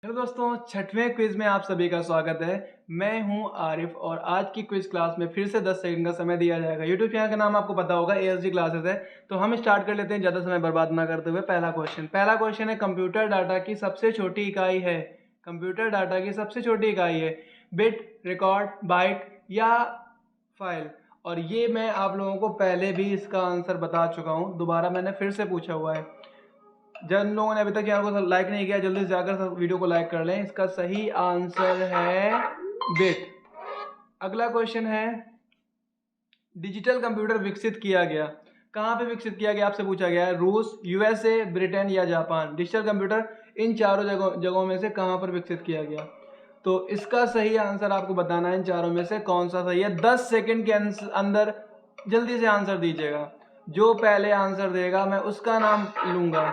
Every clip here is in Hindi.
हेलो दोस्तों, छठवें क्विज में आप सभी का स्वागत है। मैं हूं आरिफ और आज की क्विज क्लास में फिर से 10 सेकंड का समय दिया जाएगा। यूट्यूब चैनल का नाम आपको पता होगा, एएसजी क्लासेस है। तो हम स्टार्ट कर लेते हैं ज़्यादा समय बर्बाद ना करते हुए। पहला क्वेश्चन है, कंप्यूटर डाटा की सबसे छोटी इकाई है। कंप्यूटर डाटा की सबसे छोटी इकाई है बिट, रिकॉर्ड, बाइट या फाइल। और ये मैं आप लोगों को पहले भी इसका आंसर बता चुका हूँ, दोबारा मैंने फिर से पूछा हुआ है। जिन लोगों ने अभी तक चैनल को लाइक नहीं किया, जल्दी से जाकर वीडियो को लाइक कर लें। इसका सही आंसर है बिट। अगला क्वेश्चन है, डिजिटल कंप्यूटर विकसित किया गया, कहाँ पे विकसित किया गया आपसे पूछा गया है। रूस, यूएसए, ब्रिटेन या जापान। डिजिटल कंप्यूटर इन चारों जगहों में से कहाँ पर विकसित किया गया। तो इसका सही आंसर आपको बताना है इन चारों में से कौन सा सही है। 10 सेकंड के अंदर जल्दी से आंसर दीजिएगा। जो पहले आंसर देगा मैं उसका नाम लूंगा।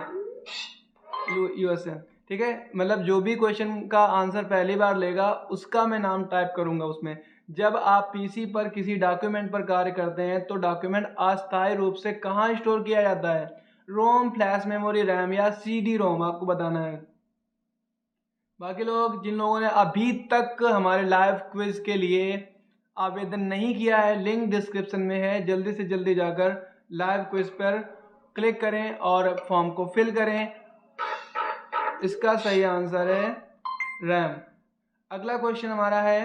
यूएसए, ठीक है। मतलब जो भी क्वेश्चन का आंसर पहली बार लेगा उसका मैं नाम टाइप करूंगा उसमें। जब आप पीसी पर किसी डॉक्यूमेंट पर कार्य करते हैं तो डॉक्यूमेंट अस्थायी रूप से कहाँ स्टोर किया जाता है। रोम, फ्लैश मेमोरी, रैम या सीडी रोम, आपको बताना है। बाकी लोग, जिन लोगों ने अभी तक हमारे लाइव क्विज के लिए आवेदन नहीं किया है, लिंक डिस्क्रिप्शन में है। जल्दी से जल्दी जाकर लाइव क्विज पर क्लिक करें और फॉर्म को फिल करें। इसका सही आंसर है रैम। अगला क्वेश्चन हमारा है,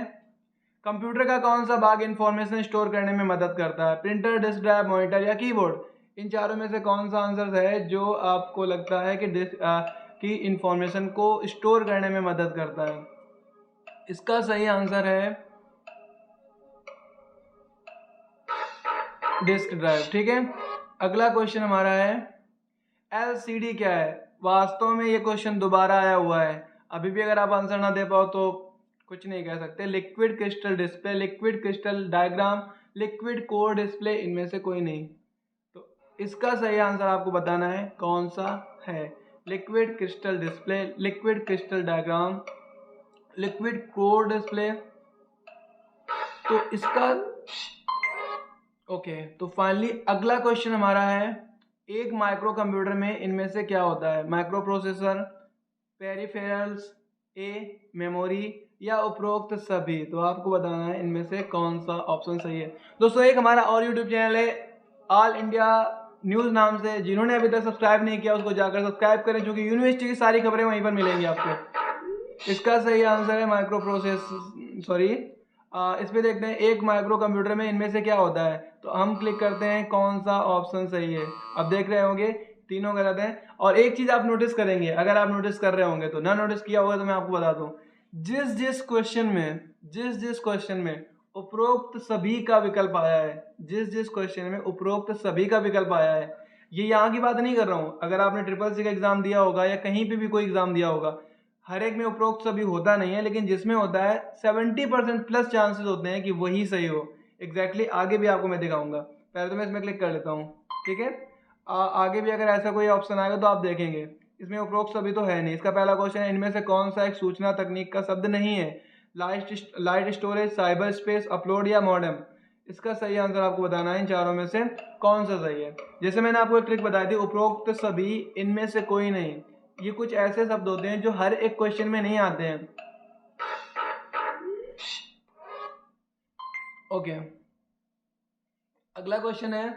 कंप्यूटर का कौन सा भाग इंफॉर्मेशन स्टोर करने में मदद करता है। प्रिंटर, डिस्क ड्राइव, मॉनिटर या कीबोर्ड। इन चारों में से कौन सा आंसर है जो आपको लगता है कि इंफॉर्मेशन को स्टोर करने में मदद करता है। इसका सही आंसर है डिस्क ड्राइव, ठीक है। अगला क्वेश्चन हमारा है, एलसीडी क्या है। वास्तव में ये क्वेश्चन दोबारा आया हुआ है। अभी भी अगर आप आंसर ना दे पाओ तो कुछ नहीं कह सकते। Liquid crystal display, liquid crystal diagram, liquid core display, इनमें से कोई नहीं। तो इसका सही आंसर आपको बताना है कौन सा है। Liquid crystal display, liquid crystal diagram, liquid core display. तो इसका ओके। तो फाइनली अगला क्वेश्चन हमारा है, एक माइक्रो कंप्यूटर में इनमें से क्या होता है। Micro processor, peripherals, a memory या उपरोक्त सभी। तो आपको बताना है इनमें से कौन सा ऑप्शन सही है। दोस्तों, एक हमारा और यूट्यूब चैनल है ऑल इंडिया न्यूज़ नाम से, जिन्होंने अभी तक सब्सक्राइब नहीं किया उसको जाकर सब्सक्राइब करें, क्योंकि यूनिवर्सिटी की सारी खबरें वहीं पर मिलेंगी आपको। इसका सही आंसर है माइक्रो प्रोसेस सॉरी इस पे देखते हैं, एक माइक्रो कंप्यूटर में इनमें से क्या होता है। तो हम क्लिक करते हैं कौन सा ऑप्शन सही है। अब देख रहे होंगे तीनों गलत हैं। और एक चीज आप नोटिस करेंगे, अगर आप नोटिस कर रहे होंगे तो, ना नोटिस किया होगा तो मैं आपको बता दूं, जिस जिस क्वेश्चन में उपरोक्त सभी का विकल्प आया है, जिस जिस क्वेश्चन में उपरोक्त सभी का विकल्प आया है, ये यहाँ की बात नहीं कर रहा हूँ। अगर आपने ट्रिपल सी का एग्जाम दिया होगा या कहीं पे भी कोई एग्जाम दिया होगा, हर एक में उपरोक्त सभी होता नहीं है, लेकिन जिसमें होता है 70% प्लस चांसेस होते हैं कि वही सही हो। एग्जैक्टली आगे भी आपको मैं दिखाऊंगा। पहले तो मैं इसमें क्लिक कर लेता हूँ, ठीक है। आगे भी अगर ऐसा कोई ऑप्शन आएगा तो आप देखेंगे इसमें उपरोक्त सभी तो है नहीं। इसका पहला क्वेश्चन है, इनमें से कौन सा एक सूचना तकनीक का शब्द नहीं है। Light storage, cyber space, upload या मॉडेम। इसका सही आंसर आपको बताना है इन चारों में से कौन सा सही है। जैसे मैंने आपको एक ट्रिक बताई थी, उपरोक्त सभी इनमें से कोई नहीं। ये कुछ ऐसे शब्द होते हैं जो हर एक क्वेश्चन में नहीं आते हैं। ओके। अगला क्वेश्चन है,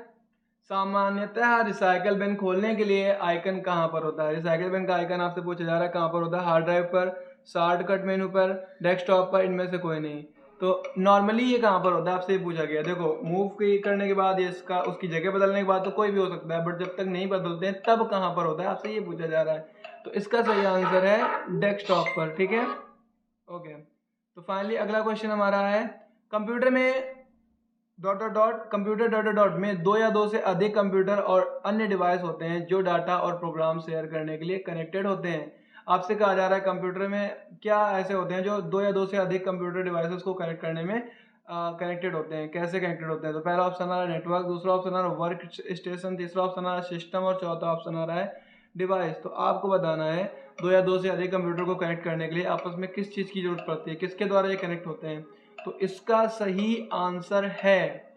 सामान्यतः रिसाइकल बिन खोलने के लिए आइकन कहाँ पर होता है। रिसाइकल बिन का आइकन आपसे पूछा जा रहा है कहाँ पर होता है। हार्ड ड्राइव पर, शॉर्टकट मेनू पर, डेस्कटॉप पर, इनमें से कोई नहीं। तो नॉर्मली ये कहाँ पर होता है आपसे पूछा गया। देखो, मूव करने के बाद, इसका उसकी जगह बदलने के बाद तो कोई भी हो सकता है, बट जब तक नहीं बदलते हैं तब कहाँ पर होता है, आपसे ये पूछा जा रहा है। तो इसका सही आंसर है डेस्कटॉप पर, ठीक है। ओके। तो फाइनली अगला क्वेश्चन हमारा है, कंप्यूटर में कंप्यूटर में दो या दो से अधिक कंप्यूटर और अन्य डिवाइस होते हैं जो डाटा और प्रोग्राम शेयर करने के लिए कनेक्टेड होते हैं। आपसे कहा जा रहा है कंप्यूटर में क्या ऐसे होते हैं जो दो या दो से अधिक कंप्यूटर डिवाइसेस को कनेक्ट करने में कनेक्टेड होते हैं। कैसे कनेक्टेड होते हैं। तो पहला ऑप्शन आ रहा है नेटवर्क, दूसरा ऑप्शन आ रहा है वर्क स्टेशन, तीसरा ऑप्शन आ रहा है सिस्टम और चौथा ऑप्शन आ रहा है डिवाइस। तो आपको बताना है दो या दो से अधिक कंप्यूटर को कनेक्ट करने के लिए आपस में किस चीज़ की जरूरत पड़ती है, किसके द्वारा ये कनेक्ट होते हैं। तो इसका सही आंसर है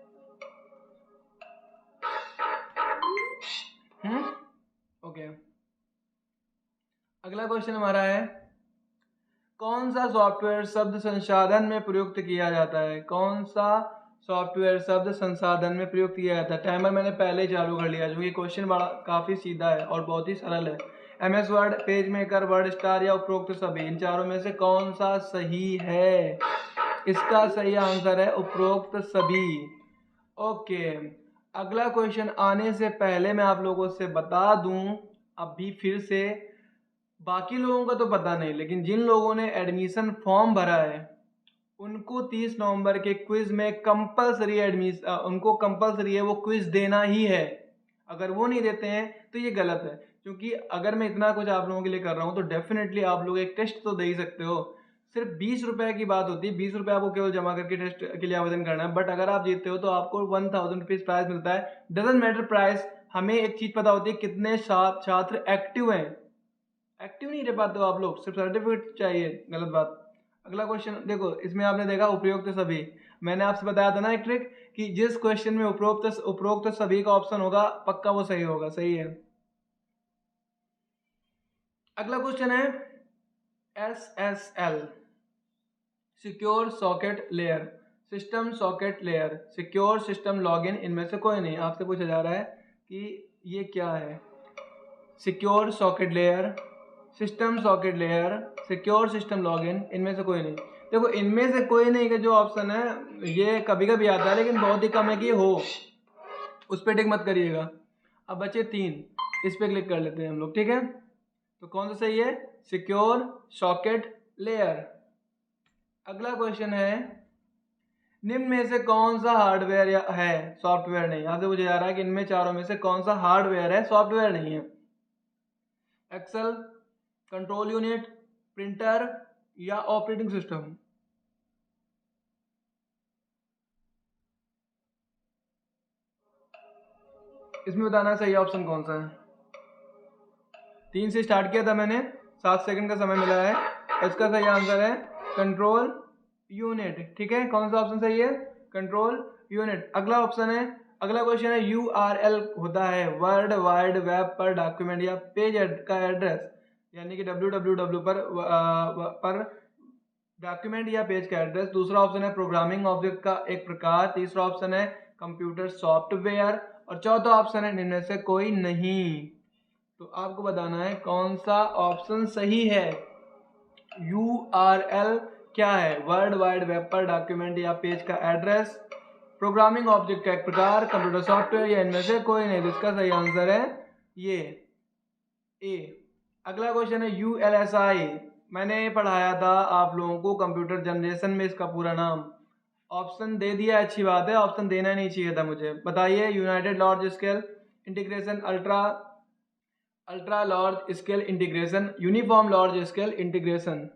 ओके। अगला क्वेश्चन हमारा है, कौन सा सॉफ्टवेयर शब्द संसाधन में प्रयुक्त किया जाता है? कौन सा सॉफ्टवेयर शब्द संसाधन में प्रयुक्त किया जाता है? टाइमर मैंने पहले ही चालू कर लिया क्योंकि क्वेश्चन बड़ा काफ़ी सीधा है और बहुत ही सरल है। MS word, page maker, word star या उपरोक्त सभी, इन चारों में से कौन सा सही है? इसका सही आंसर है उपरोक्त सभी। ओके, अगला क्वेश्चन आने से पहले मैं आप लोगों से बता दूं, अभी फिर से, बाकी लोगों का तो पता नहीं, लेकिन जिन लोगों ने एडमिशन फॉर्म भरा है उनको 30 नवंबर के क्विज में कंपलसरी उनको कंपलसरी है वो क्विज देना ही है। अगर वो नहीं देते हैं तो ये गलत है, क्योंकि अगर मैं इतना कुछ आप लोगों के लिए कर रहा हूँ तो डेफिनेटली आप लोग एक टेस्ट तो दे ही सकते हो। सिर्फ 20 रुपए की बात होती है, 20 रुपए आपको केवल जमा करके टेस्ट के लिए आवेदन करना है, बट अगर आप जीतते हो तो आपको 1000 रुपीज प्राइज मिलता है। डजेंट मैटर प्राइस, हमें एक चीज पता होती है कितने छात्र एक्टिव हैं। एक्टिव नहीं रह पाते हो आप लोग, सिर्फ सर्टिफिकेट चाहिए, गलत बात। अगला क्वेश्चन देखो, इसमें आपने देखा उपरोक्त सभी, मैंने आपसे बताया था ना एक ट्रिक कि जिस क्वेश्चन में उपरोक्त सभी का ऑप्शन होगा पक्का वो सही होगा। सही है। अगला क्वेश्चन है SSL, secure socket layer, system socket layer, secure system login, इनमें से कोई नहीं। आपसे पूछा जा रहा है कि ये क्या है? Secure socket layer, system socket layer, secure system login, इनमें से कोई नहीं। देखो, इनमें से कोई नहीं का जो ऑप्शन है ये कभी कभी आता है, लेकिन बहुत ही कम है कि हो, उस पर टिक मत करिएगा। अब बचे 3, इस पर क्लिक कर लेते हैं हम लोग, ठीक है? तो कौन सा सही है? Secure socket layer. अगला क्वेश्चन है, निम्न में से कौन सा हार्डवेयर या है, सॉफ्टवेयर नहीं। आपसे पूछा जा रहा है कि इनमें चारों में से कौन सा हार्डवेयर है, सॉफ्टवेयर नहीं है? एक्सेल, कंट्रोल यूनिट, प्रिंटर या ऑपरेटिंग सिस्टम? इसमें बताना सही ऑप्शन कौन सा है। 3 से स्टार्ट किया था मैंने, 7 सेकंड का समय मिला है। इसका सही आंसर है कंट्रोल यूनिट। ठीक है, कौन सा ऑप्शन सही है? Control unit. अगला ऑप्शन है, अगला क्वेश्चन है, URL होता है वर्ल्ड वाइड वेब पर डॉक्यूमेंट या पेज का एड्रेस, यानी कि www पर डॉक्यूमेंट या पेज का एड्रेस। दूसरा ऑप्शन है प्रोग्रामिंग ऑब्जेक्ट का एक प्रकार। तीसरा ऑप्शन है कंप्यूटर सॉफ्टवेयर और चौथा ऑप्शन है इनमें से कोई नहीं। तो आपको बताना है कौन सा ऑप्शन सही है। URL क्या है? वर्ल्ड वाइड वेब पर डॉक्यूमेंट या पेज का एड्रेस, प्रोग्रामिंग ऑब्जेक्ट का एक प्रकार, कंप्यूटर सॉफ्टवेयर या इनमें से कोई नहीं। जिसका सही आंसर है ये ए। अगला क्वेश्चन है ULSI, मैंने पढ़ाया था आप लोगों को कंप्यूटर जनरेशन में इसका पूरा नाम। ऑप्शन दे दिया, अच्छी बात है, ऑप्शन देना नहीं चाहिए था मुझे। बताइए, United large scale integration, ultra large scale integration, uniform large scale integration.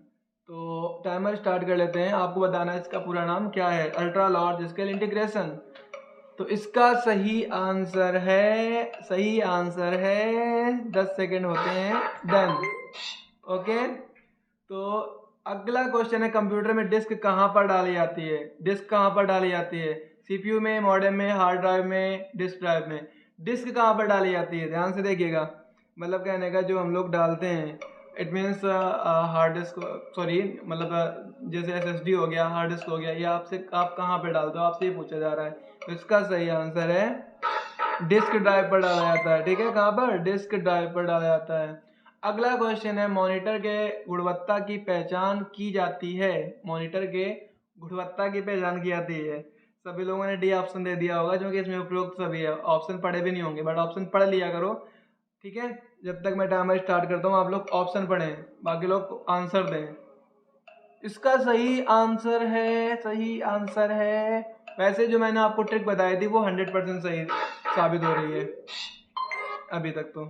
तो टाइमर स्टार्ट कर लेते हैं, आपको बताना है इसका पूरा नाम क्या है। Ultra large scale integration. तो इसका सही आंसर है 10 सेकेंड होते हैं, डन। ओके, तो अगला क्वेश्चन है, कंप्यूटर में डिस्क कहाँ पर डाली जाती है? डिस्क कहाँ पर डाली जाती है? CPU में, मॉडेम में, हार्ड ड्राइव में, डिस्क ड्राइव में? डिस्क कहाँ पर डाली जाती है? ध्यान से देखिएगा, मतलब कहने का जो हम लोग डालते हैं, it means hard disk, sorry, मतलब जैसे SSD हो गया, हार्ड डिस्क हो गया, ये आपसे आप कहाँ पे डालते हो, आपसे ये पूछा जा रहा है। तो इसका सही आंसर है डिस्क ड्राइव पर डाला जाता है। ठीक है, कहाँ पर? डिस्क ड्राइव पर डाला जाता है। अगला क्वेश्चन है, मॉनिटर के गुणवत्ता की पहचान की जाती है। मॉनिटर के गुणवत्ता की पहचान की जाती है। सभी लोगों ने डी ऑप्शन दे दिया होगा, क्योंकि इसमें उपरोक्त सभी है। ऑप्शन पढ़े भी नहीं होंगे, बट ऑप्शन पढ़ लिया करो, ठीक है? जब तक मैं टाइमर स्टार्ट करता हूँ आप लोग ऑप्शन पढ़ें, बाकी लोग आंसर दें। इसका सही आंसर है, वैसे जो मैंने आपको ट्रिक बताई थी वो 100% सही साबित हो रही है अभी तक तो।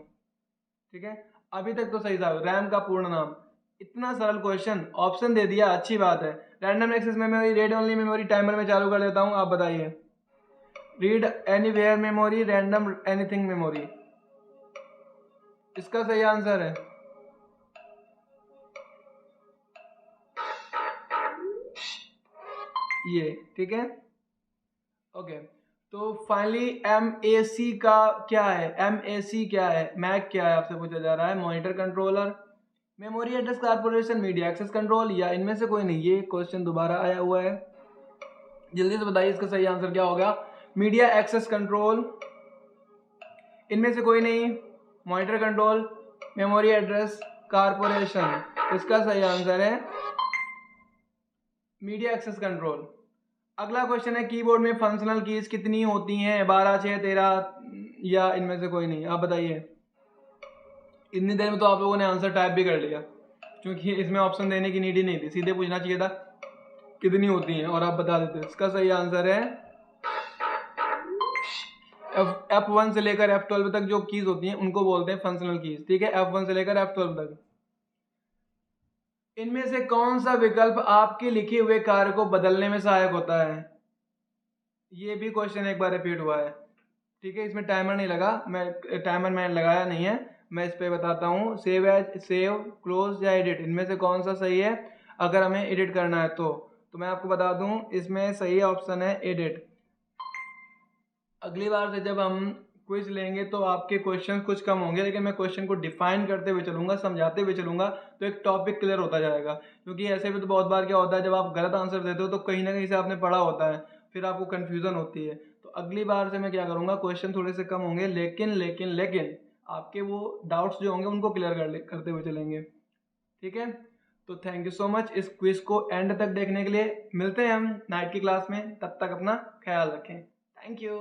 ठीक है, अभी तक तो सही साबित। रैम का पूर्ण नाम, इतना सरल क्वेश्चन, ऑप्शन दे दिया, अच्छी बात है। Random access memory, read only memory, timer में चालू कर देता हूँ, आप बताइए। Read anywhere memory, random anything memory? इसका सही आंसर है ये। ठीक है, ओके। तो फाइनली MAC का क्या है? MAC क्या है? मैक क्या है? आपसे पूछा जा रहा है। Monitor controller, memory address corporation, media access control, या इनमें से कोई नहीं। ये क्वेश्चन दोबारा आया हुआ है, जल्दी से बताइए इसका सही आंसर क्या होगा। मीडिया एक्सेस कंट्रोल, इनमें से कोई नहीं। Monitor control, memory address corporation, इसका सही आंसर है मीडिया एक्सेस कंट्रोल। अगला क्वेश्चन है कीबोर्ड में फंक्शनल कीज कितनी होती हैं, 12, 6, 13, या इनमें से कोई नहीं। आप बताइए। इतनी देर में तो आप लोगों ने आंसर टाइप भी कर लिया, क्योंकि इसमें ऑप्शन देने की नीड ही नहीं थी, सीधे पूछना चाहिए था कितनी होती हैं और आप बता देते। इसका सही आंसर है F1 से लेकर F12 तक जो कीज होती हैं उनको बोलते हैं फंक्शनल कीज। ठीक है, F1 से लेकर F12 तक। इनमें से कौन सा विकल्प आपके लिखे हुए कार्य को बदलने में सहायक होता है? ये भी क्वेश्चन एक बार रिपीट हुआ है। ठीक है, इसमें टाइमर नहीं लगा, टाइमर मैंने लगाया नहीं है, मैं इस पे बताता हूँ। सेव एज, सेव, क्लोज या एडिट, इनमें से कौन सा सही है अगर हमें एडिट करना है तो मैं आपको बता दूं, इसमें सही ऑप्शन है एडिट। अगली बार से जब हम क्विज लेंगे तो आपके क्वेश्चन कुछ कम होंगे, लेकिन मैं क्वेश्चन को डिफाइन करते हुए चलूंगा, समझाते हुए चलूंगा, तो एक टॉपिक क्लियर होता जाएगा। क्योंकि ऐसे भी तो बहुत बार क्या होता है, जब आप गलत आंसर देते हो तो कहीं ना कहीं से आपने पढ़ा होता है, फिर आपको कन्फ्यूजन होती है। तो अगली बार से मैं क्या करूंगा, क्वेश्चन थोड़े से कम होंगे, लेकिन लेकिन लेकिन आपके वो डाउट्स जो होंगे उनको क्लियर करते हुए चलेंगे। ठीक है, तो थैंक यू सो मच इस क्विज को एंड तक देखने के लिए। मिलते हैं हम नाइट की क्लास में, तब तक अपना ख्याल रखें। Thank you.